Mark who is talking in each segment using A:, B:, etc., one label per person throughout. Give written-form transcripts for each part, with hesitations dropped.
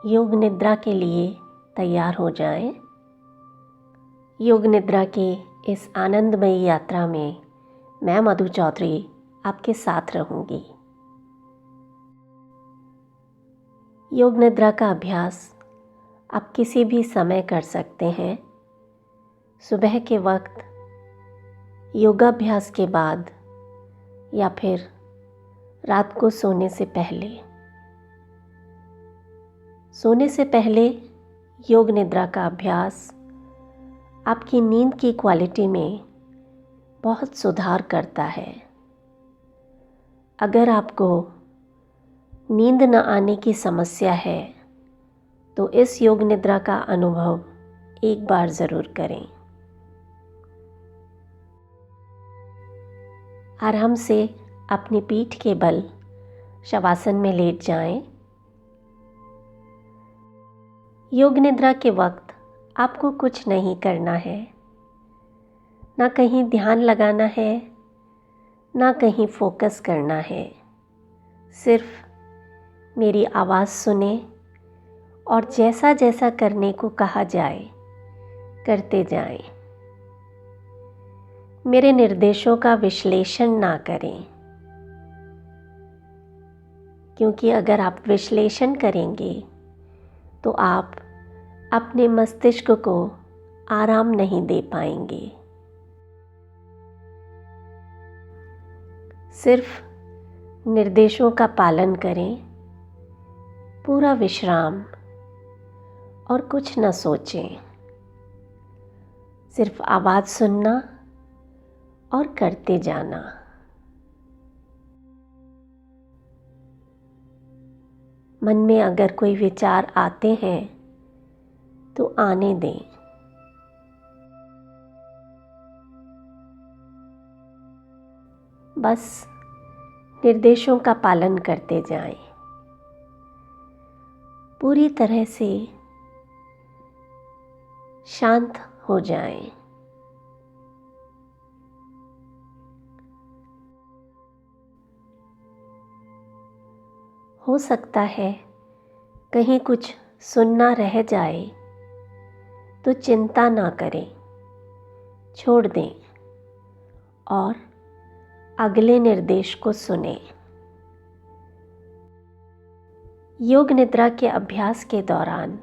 A: योग निद्रा के लिए तैयार हो जाएं। योग निद्रा के इस आनंदमयी यात्रा में मैं मधु चौधरी आपके साथ रहूंगी। योग निद्रा का अभ्यास आप किसी भी समय कर सकते हैं। सुबह के वक्त, योगाभ्यास के बाद या फिर रात को सोने से पहले। सोने से पहले योग निद्रा का अभ्यास आपकी नींद की क्वालिटी में बहुत सुधार करता है। अगर आपको नींद न आने की समस्या है तो इस योग निद्रा का अनुभव एक बार ज़रूर करें। आराम से अपनी पीठ के बल शवासन में लेट जाएं। योग निद्रा के वक्त आपको कुछ नहीं करना है, ना कहीं ध्यान लगाना है, ना कहीं फोकस करना है। सिर्फ मेरी आवाज़ सुने और जैसा जैसा करने को कहा जाए करते जाएं। मेरे निर्देशों का विश्लेषण ना करें, क्योंकि अगर आप विश्लेषण करेंगे तो आप अपने मस्तिष्क को आराम नहीं दे पाएंगे। सिर्फ निर्देशों का पालन करें, पूरा विश्राम और कुछ न सोचें। सिर्फ आवाज़ सुनना और करते जाना। मन में अगर कोई विचार आते हैं तो आने दें। बस निर्देशों का पालन करते जाएं। पूरी तरह से शांत हो जाएं। हो सकता है कहीं कुछ सुनना रह जाए तो चिंता ना करें, छोड़ दें और अगले निर्देश को सुनें। योग निद्रा के अभ्यास के दौरान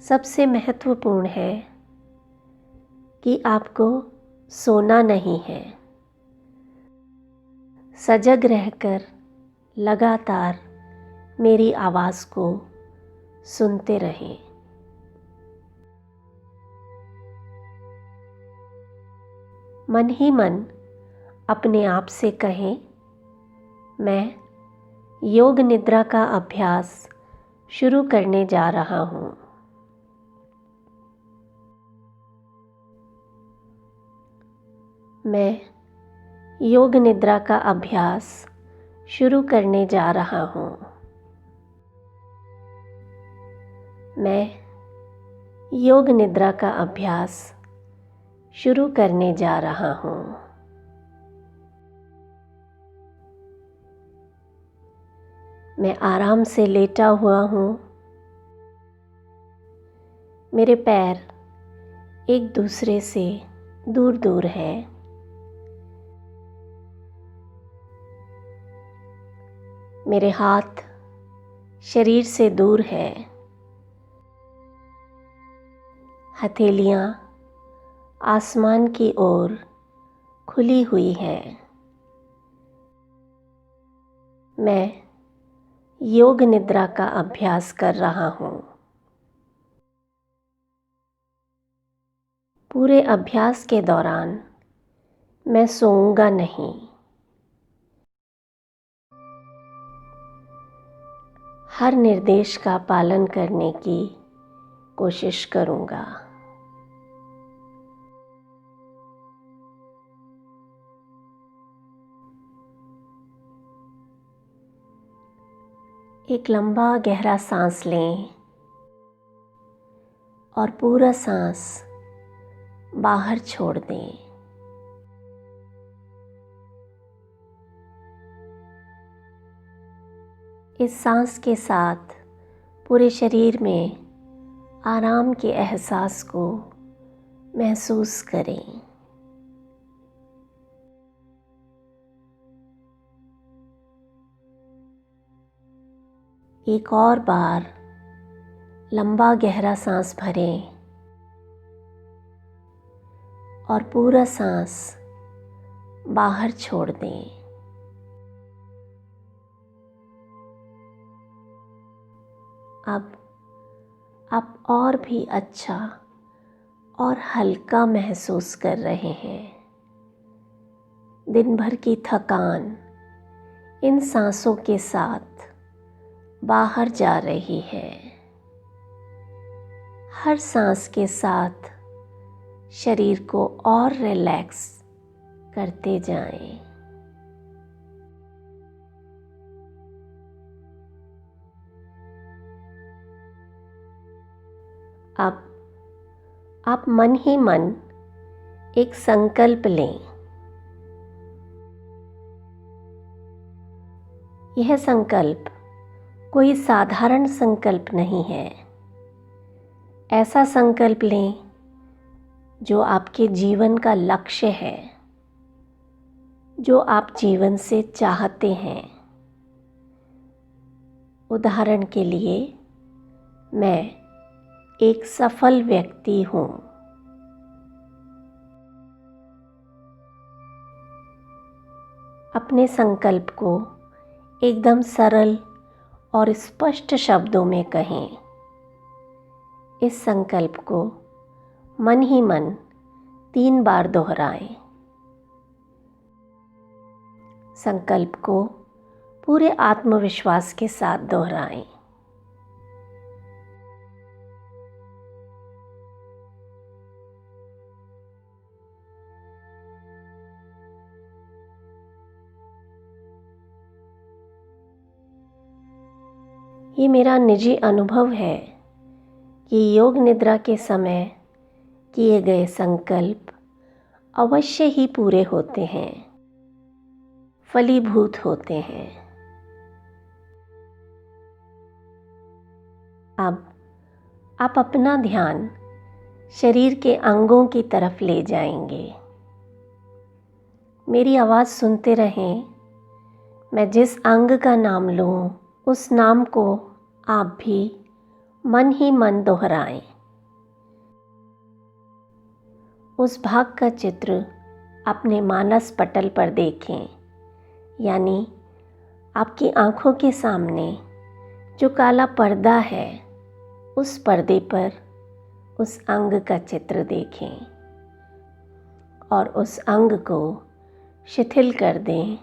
A: सबसे महत्वपूर्ण है कि आपको सोना नहीं है। सजग रहकर लगातार मेरी आवाज़ को सुनते रहें। मन ही मन अपने आप से कहें, मैं योग निद्रा का अभ्यास शुरू करने जा रहा हूँ। मैं योग निद्रा का अभ्यास शुरू करने जा रहा हूँ। मैं योग निद्रा का अभ्यास शुरू करने जा रहा हूँ। मैं आराम से लेटा हुआ हूँ। मेरे पैर एक दूसरे से दूर दूर हैं। मेरे हाथ शरीर से दूर है। हथेलियाँ आसमान की ओर खुली हुई हैं। मैं योग निद्रा का अभ्यास कर रहा हूँ। पूरे अभ्यास के दौरान मैं सोऊंगा नहीं। हर निर्देश का पालन करने की कोशिश करूंगा। एक लंबा गहरा सांस लें और पूरा सांस बाहर छोड़ दें। इस सांस के साथ पूरे शरीर में आराम के एहसास को महसूस करें। एक और बार लंबा गहरा सांस भरें और पूरा सांस बाहर छोड़ दें। अब आप और भी अच्छा और हल्का महसूस कर रहे हैं। दिन भर की थकान इन सांसों के साथ बाहर जा रही है। हर सांस के साथ शरीर को और रिलैक्स करते जाएं। अब आप मन ही मन एक संकल्प लें। यह संकल्प कोई साधारण संकल्प नहीं है। ऐसा संकल्प लें जो आपके जीवन का लक्ष्य है, जो आप जीवन से चाहते हैं। उदाहरण के लिए, मैं एक सफल व्यक्ति हूँ। अपने संकल्प को एकदम सरल और स्पष्ट शब्दों में कहें। इस संकल्प को मन ही मन 3 बार दोहराएं। संकल्प को पूरे आत्मविश्वास के साथ दोहराएं। ये मेरा निजी अनुभव है कि योग निद्रा के समय किए गए संकल्प अवश्य ही पूरे होते हैं, फलीभूत होते हैं। अब आप अपना ध्यान शरीर के अंगों की तरफ ले जाएंगे। मेरी आवाज़ सुनते रहें। मैं जिस अंग का नाम लूँ, उस नाम को आप भी मन ही मन दोहराएं। उस भाग का चित्र अपने मानस पटल पर देखें, यानी आपकी आंखों के सामने जो काला पर्दा है, उस पर्दे पर उस अंग का चित्र देखें और उस अंग को शिथिल कर दें,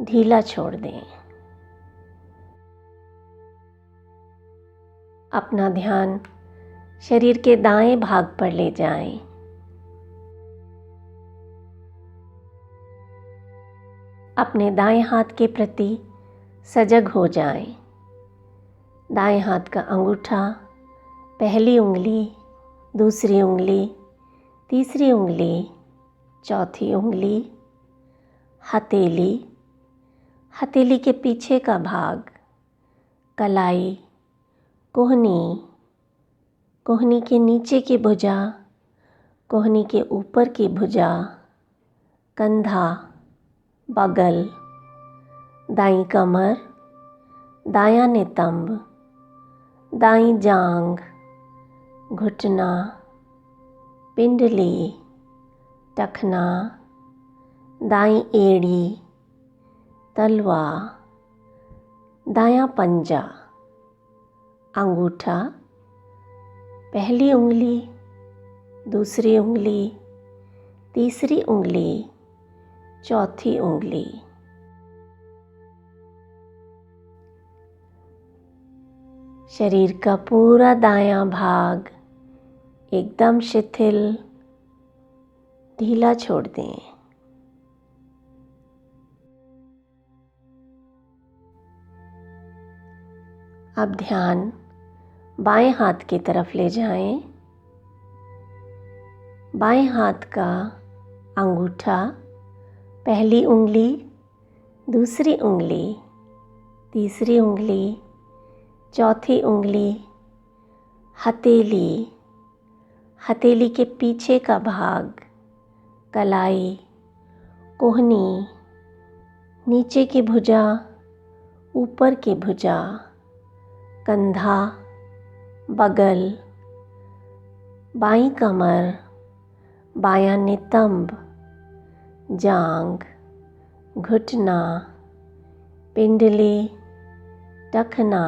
A: ढीला छोड़ दें। अपना ध्यान शरीर के दाएं भाग पर ले जाएं। अपने दाएं हाथ के प्रति सजग हो जाएं। दाएं हाथ का अंगूठा, पहली उंगली, दूसरी उंगली, तीसरी उंगली, चौथी उंगली, हथेली, हथेली के पीछे का भाग, कलाई, कोहनी, कोहनी के नीचे की भुजा, कोहनी के ऊपर की भुजा, कंधा, बगल, दाईं कमर, दायां नितंब, दाईं जांघ, घुटना, पिंडली, टखना, दाईं एड़ी, तलवा, दायां पंजा, अंगूठा, पहली उंगली, दूसरी उंगली, तीसरी उंगली, चौथी उंगली। शरीर का पूरा दायां भाग एकदम शिथिल, ढीला छोड़ दें। अब ध्यान बाएं हाथ की तरफ ले जाएं। बाएं हाथ का अंगूठा, पहली उंगली, दूसरी उंगली, तीसरी उंगली, चौथी उंगली हथेली, हथेली के पीछे का भाग, कलाई, कोहनी, नीचे की भुजा, ऊपर की भुजा, कंधा, बगल, बाईं कमर, बायां नितंब, जांग, घुटना, पिंडली, टखना,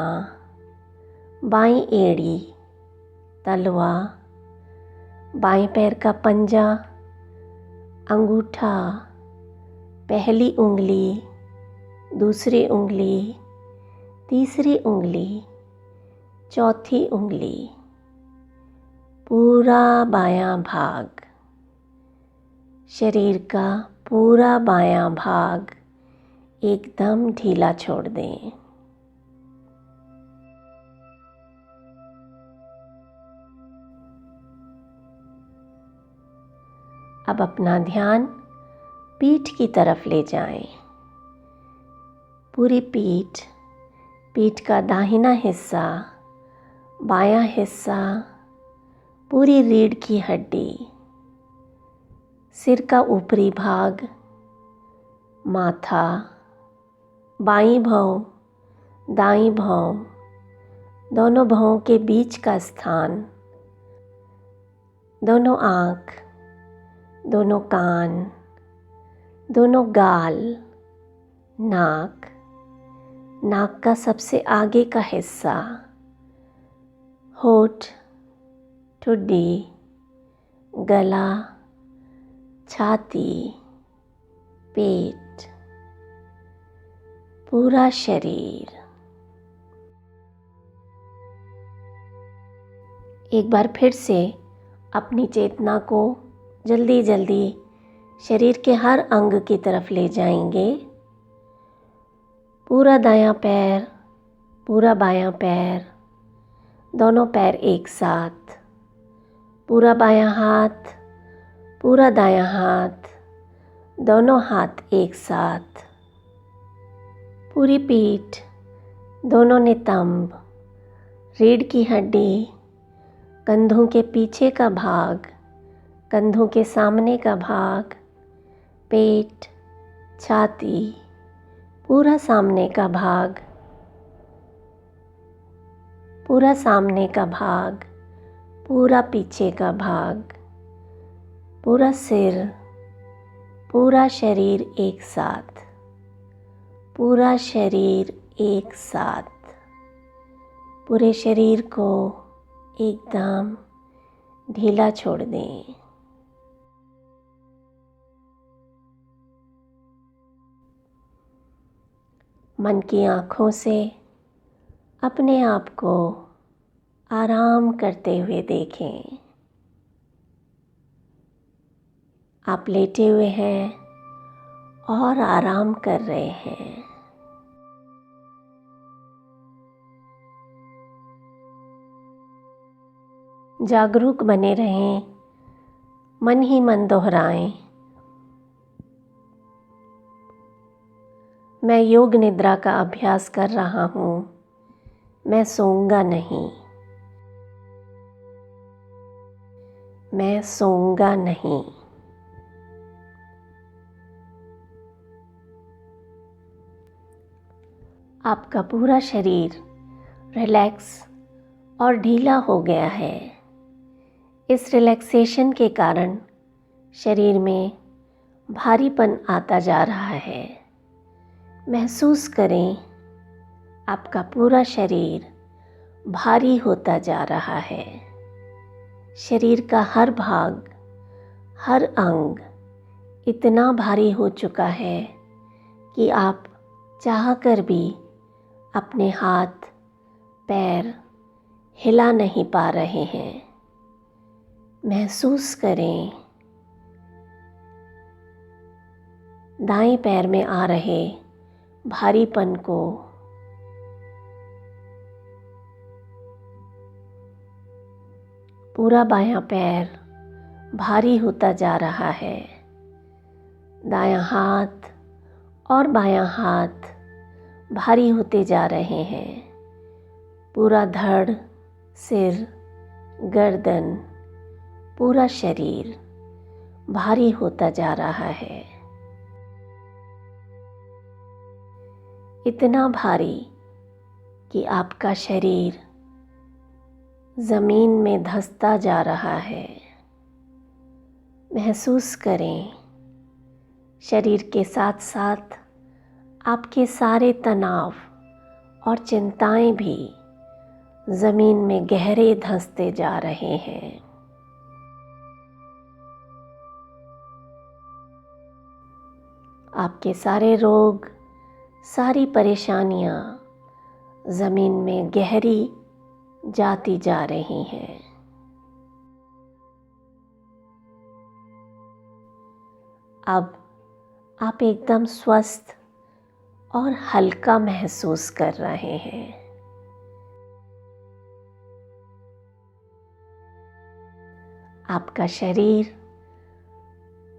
A: बाईं एड़ी, तलवा, बाएं पैर का पंजा, अंगूठा, पहली उंगली, दूसरी उंगली, तीसरी उंगली, चौथी उंगली, पूरा बायां भाग, शरीर का पूरा बायां भाग एकदम ढीला छोड़ दें। अब अपना ध्यान पीठ की तरफ ले जाएं। पूरी पीठ, पीठ का दाहिना हिस्सा, बायां हिस्सा, पूरी रीढ़ की हड्डी, सिर का ऊपरी भाग, माथा, बाईं भौं, दाईं भौं, दोनों भौं के बीच का स्थान, दोनों आँख, दोनों कान, दोनों गाल, नाक, नाक का सबसे आगे का हिस्सा, होठ, ठुड्डी, गला, छाती, पेट, पूरा शरीर। एक बार फिर से अपनी चेतना को जल्दी जल्दी शरीर के हर अंग की तरफ ले जाएंगे। पूरा दायां पैर, पूरा बायां पैर, दोनों पैर एक साथ, पूरा बायां हाथ, पूरा दायां हाथ, दोनों हाथ एक साथ, पूरी पीठ, दोनों नितंब, रीढ़ की हड्डी, कंधों के पीछे का भाग, कंधों के सामने का भाग, पेट, छाती, पूरा सामने का भाग, पूरा सामने का भाग, पूरा पीछे का भाग, पूरा सिर, पूरा शरीर एक साथ, पूरा शरीर एक साथ, पूरे शरीर को एकदम ढीला छोड़ दें। मन की आँखों से अपने आप को आराम करते हुए देखें। आप लेटे हुए हैं और आराम कर रहे हैं। जागरूक बने रहें, मन ही मन दोहराएं, मैं योग निद्रा का अभ्यास कर रहा हूँ, मैं सोऊंगा नहीं, मैं सोऊंगा नहीं। आपका पूरा शरीर रिलैक्स और ढीला हो गया है। इस रिलैक्सेशन के कारण शरीर में भारीपन आता जा रहा है। महसूस करें, आपका पूरा शरीर भारी होता जा रहा है। शरीर का हर भाग, हर अंग इतना भारी हो चुका है कि आप चाहकर भी अपने हाथ, पैर हिला नहीं पा रहे हैं। महसूस करें, दाएं पैर में आ रहे भारीपन को। पूरा बायां पैर भारी होता जा रहा है। दायां हाथ और बायां हाथ भारी होते जा रहे हैं। पूरा धड़, सिर, गर्दन, पूरा शरीर भारी होता जा रहा है। इतना भारी कि आपका शरीर ज़मीन में धंसता जा रहा है। महसूस करें, शरीर के साथ साथ आपके सारे तनाव और चिंताएं भी ज़मीन में गहरे धंसते जा रहे हैं। आपके सारे रोग, सारी परेशानियां ज़मीन में गहरी जाती जा रही हैं। अब आप एकदम स्वस्थ और हल्का महसूस कर रहे हैं। आपका शरीर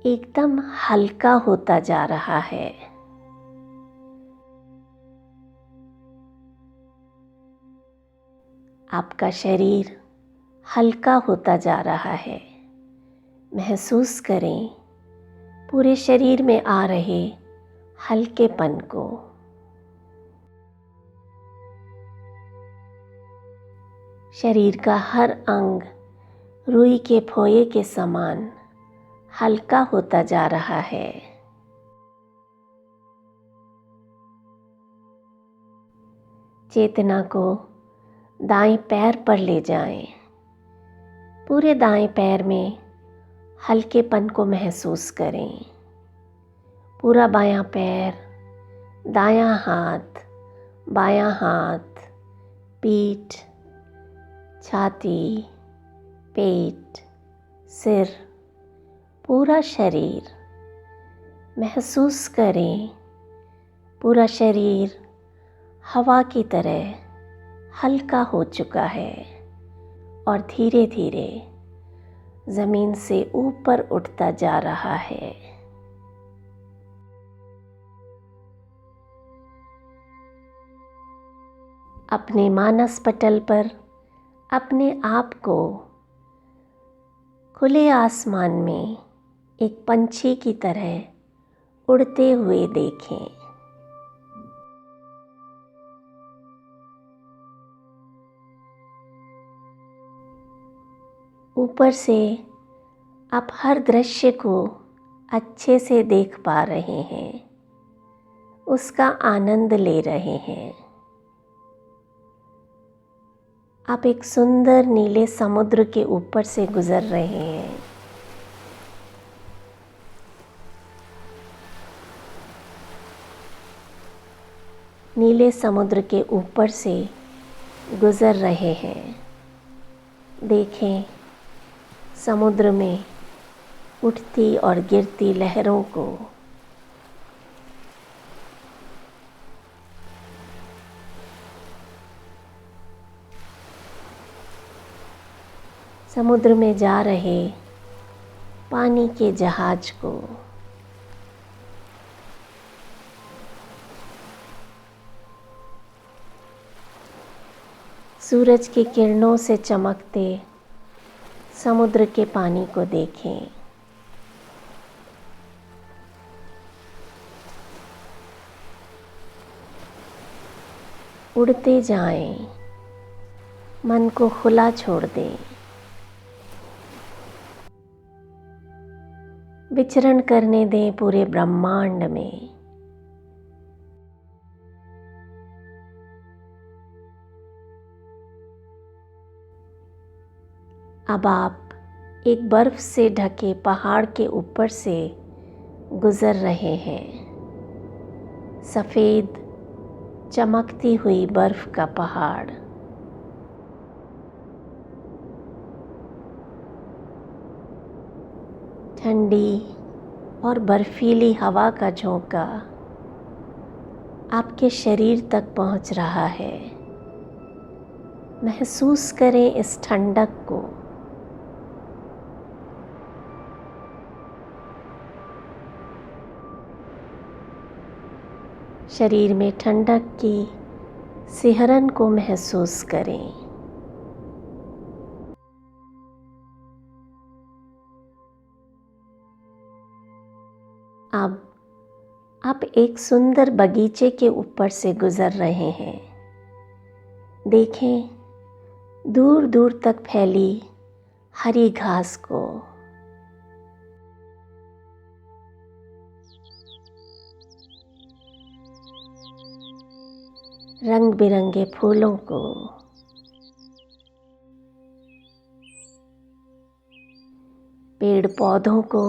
A: एकदम हल्का होता जा रहा है। आपका शरीर हल्का होता जा रहा है। महसूस करें पूरे शरीर में आ रहे हल्केपन को। शरीर का हर अंग रुई के फोए के समान हल्का होता जा रहा है। चेतना को दाएं पैर पर ले जाएं। पूरे दाएं पैर में हल्केपन को महसूस करें। पूरा बायां पैर, दायां हाथ, बायां हाथ, पीठ, छाती, पेट, सिर, पूरा शरीर महसूस करें। पूरा शरीर हवा की तरह हल्का हो चुका है और धीरे धीरे ज़मीन से ऊपर उठता जा रहा है। अपने मानस पटल पर अपने आप को खुले आसमान में एक पंछी की तरह उड़ते हुए देखें। ऊपर से आप हर दृश्य को अच्छे से देख पा रहे हैं, उसका आनंद ले रहे हैं। आप एक सुंदर नीले समुद्र के ऊपर से गुजर रहे हैं। नीले समुद्र के ऊपर से गुजर रहे हैं। देखें समुद्र में उठती और गिरती लहरों को। समुद्र में जा रहे पानी के जहाज को। सूरज की किरणों से चमकते समुद्र के पानी को देखें। उड़ते जाएं, मन को खुला छोड़ दें। विचरण करने दें पूरे ब्रह्मांड में। अब आप एक बर्फ से ढके पहाड़ के ऊपर से गुजर रहे हैं। सफ़ेद चमकती हुई बर्फ का पहाड़। ठंडी और बर्फीली हवा का झोंका आपके शरीर तक पहुंच रहा है। महसूस करें इस ठंडक को। शरीर में ठंडक की सिहरन को महसूस करें। अब आप एक सुंदर बगीचे के ऊपर से गुजर रहे हैं। देखें दूर दूर तक फैली हरी घास को। रंग बिरंगे फूलों को। पेड़ पौधों को।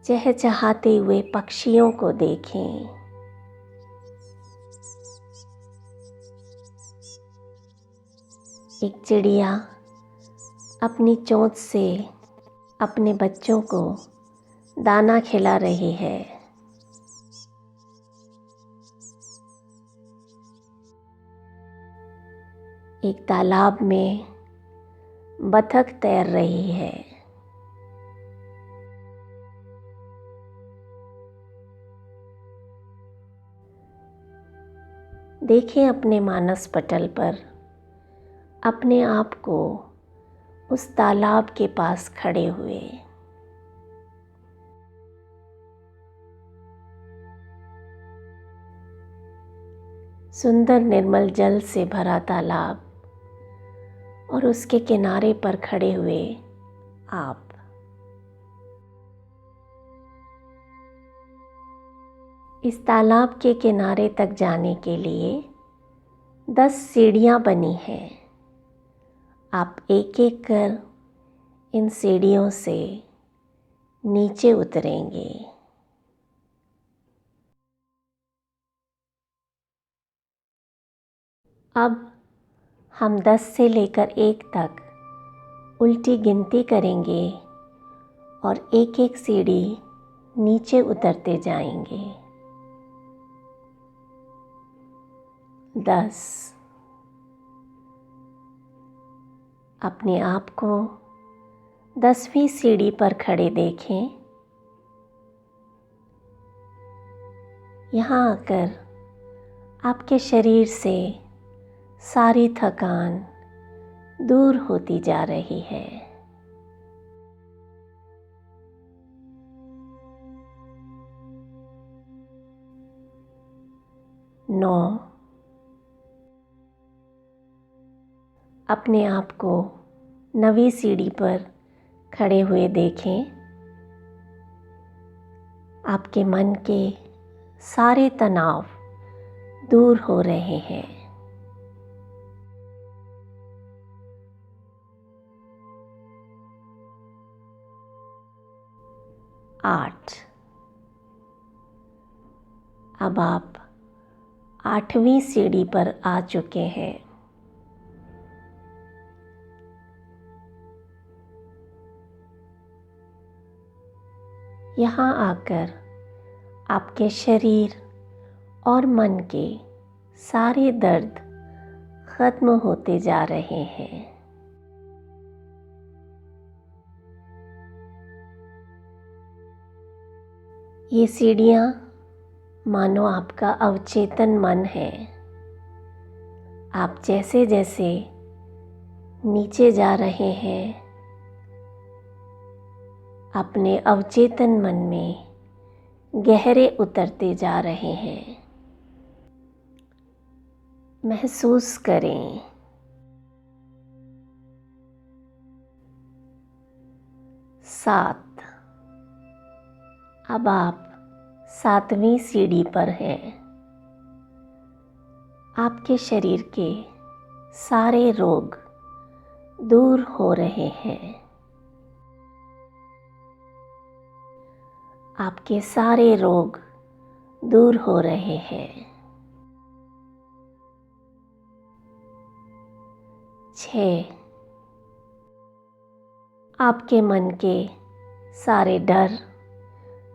A: चहचहाते हुए पक्षियों को देखें। एक चिड़िया अपनी चोंच से अपने बच्चों को दाना खिला रही है। एक तालाब में बतख तैर रही है। देखें अपने मानस पटल पर अपने आप को उस तालाब के पास खड़े हुए। सुंदर निर्मल जल से भरा तालाब और उसके किनारे पर खड़े हुए आप। इस तालाब के किनारे तक जाने के लिए 10 सीढ़ियां बनी हैं। आप एक एक कर इन सीढ़ियों से नीचे उतरेंगे। अब हम 10 से लेकर 1 तक उल्टी गिनती करेंगे और एक एक सीढ़ी नीचे उतरते जाएंगे। 10। अपने आप को 10वीं सीढ़ी पर खड़े देखें। यहाँ आकर आपके शरीर से सारी थकान दूर होती जा रही है। 9। अपने आप को 9वीं सीढ़ी पर खड़े हुए देखें। आपके मन के सारे तनाव दूर हो रहे हैं। 8। अब आप 8वीं सीढ़ी पर आ चुके हैं। यहाँ आकर आपके शरीर और मन के सारे दर्द खत्म होते जा रहे हैं। ये सीढ़ियाँ मानो आपका अवचेतन मन है। आप जैसे जैसे नीचे जा रहे हैं, अपने अवचेतन मन में गहरे उतरते जा रहे हैं। महसूस करें। 7। अब आप 7वीं सीढ़ी पर हैं। आपके शरीर के सारे रोग दूर हो रहे हैं। आपके सारे रोग दूर हो रहे हैं। 6। आपके मन के सारे डर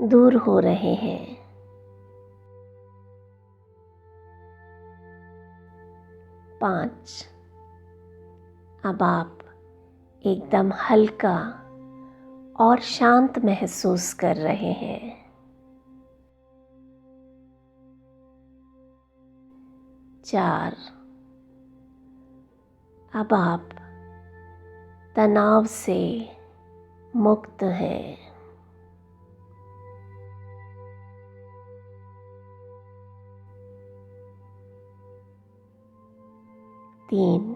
A: दूर हो रहे हैं। 5। अब आप एकदम हल्का और शांत महसूस कर रहे हैं। 4। अब आप तनाव से मुक्त हैं। 3।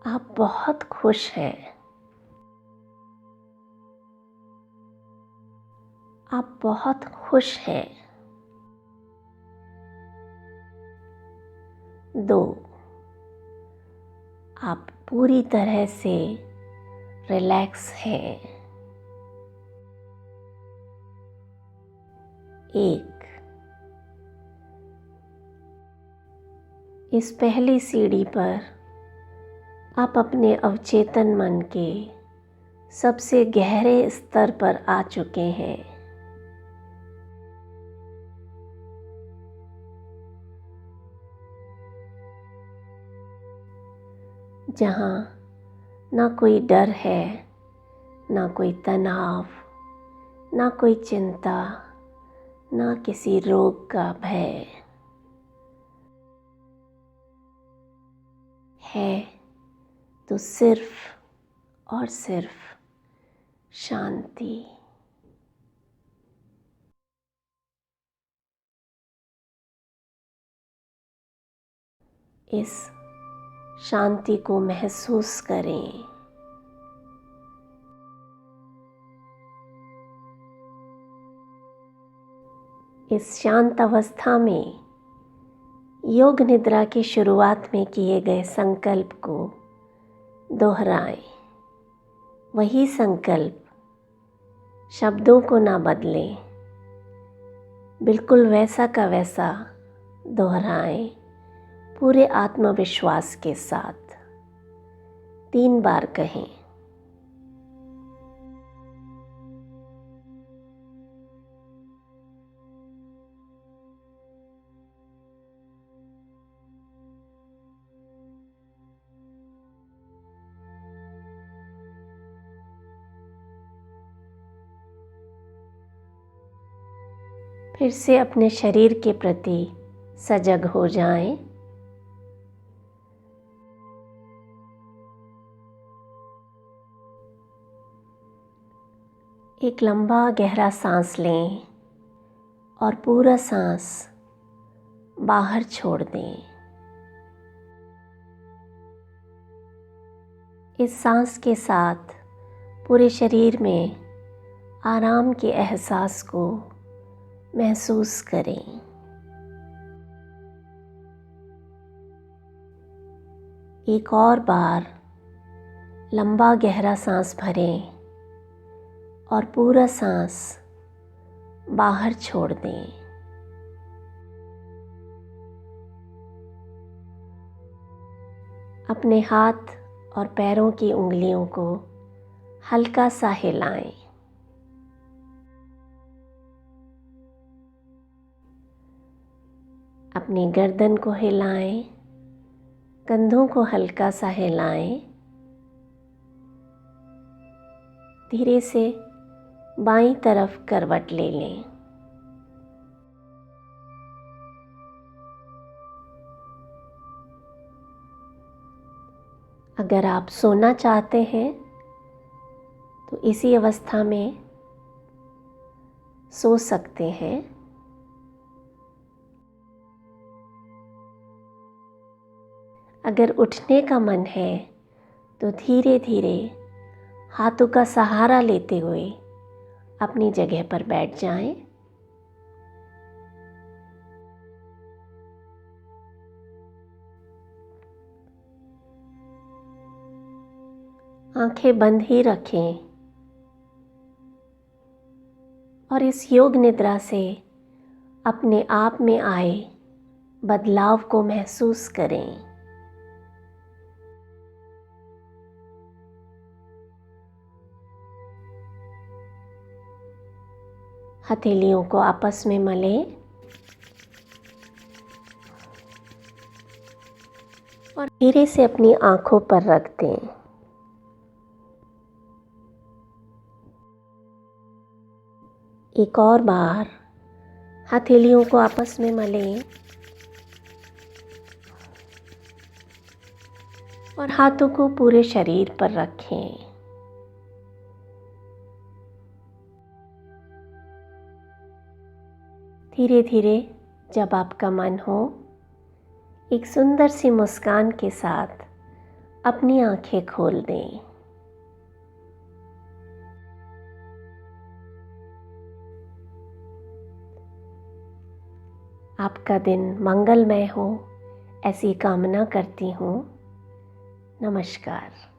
A: आप बहुत खुश हैं। आप बहुत खुश हैं। 2। आप पूरी तरह से रिलैक्स हैं। 1। इस पहली सीढ़ी पर आप अपने अवचेतन मन के सबसे गहरे स्तर पर आ चुके हैं। जहाँ ना कोई डर है, ना कोई तनाव, ना कोई चिंता, ना किसी रोग का भय है, तो सिर्फ और सिर्फ शांति। इस शांति को महसूस करें। इस शांत अवस्था में योग निद्रा की शुरुआत में किए गए संकल्प को दोहराएं। वही संकल्प, शब्दों को ना बदलें, बिल्कुल वैसा का वैसा दोहराएं, पूरे आत्मविश्वास के साथ 3 बार कहें। फिर से अपने शरीर के प्रति सजग हो जाएं। एक लंबा गहरा सांस लें और पूरा सांस बाहर छोड़ दें। इस सांस के साथ पूरे शरीर में आराम के एहसास को महसूस करें। एक और बार लंबा गहरा सांस भरें और पूरा सांस बाहर छोड़ दें। अपने हाथ और पैरों की उंगलियों को हल्का सा हिलाएं। अपनी गर्दन को हिलाएं, कंधों को हल्का सा हिलाएं। धीरे से बाईं तरफ करवट ले लें। अगर आप सोना चाहते हैं तो इसी अवस्था में सो सकते हैं। अगर उठने का मन है तो धीरे धीरे हाथों का सहारा लेते हुए अपनी जगह पर बैठ जाएं। आंखें बंद ही रखें और इस योग निद्रा से अपने आप में आए बदलाव को महसूस करें। हथेलियों को आपस में मलें और धीरे से अपनी आंखों पर रख दें। एक और बार हथेलियों को आपस में मलें और हाथों को पूरे शरीर पर रखें। धीरे धीरे जब आपका मन हो, एक सुंदर सी मुस्कान के साथ अपनी आंखें खोल दें। आपका दिन मंगलमय हो, ऐसी कामना करती हूँ। नमस्कार।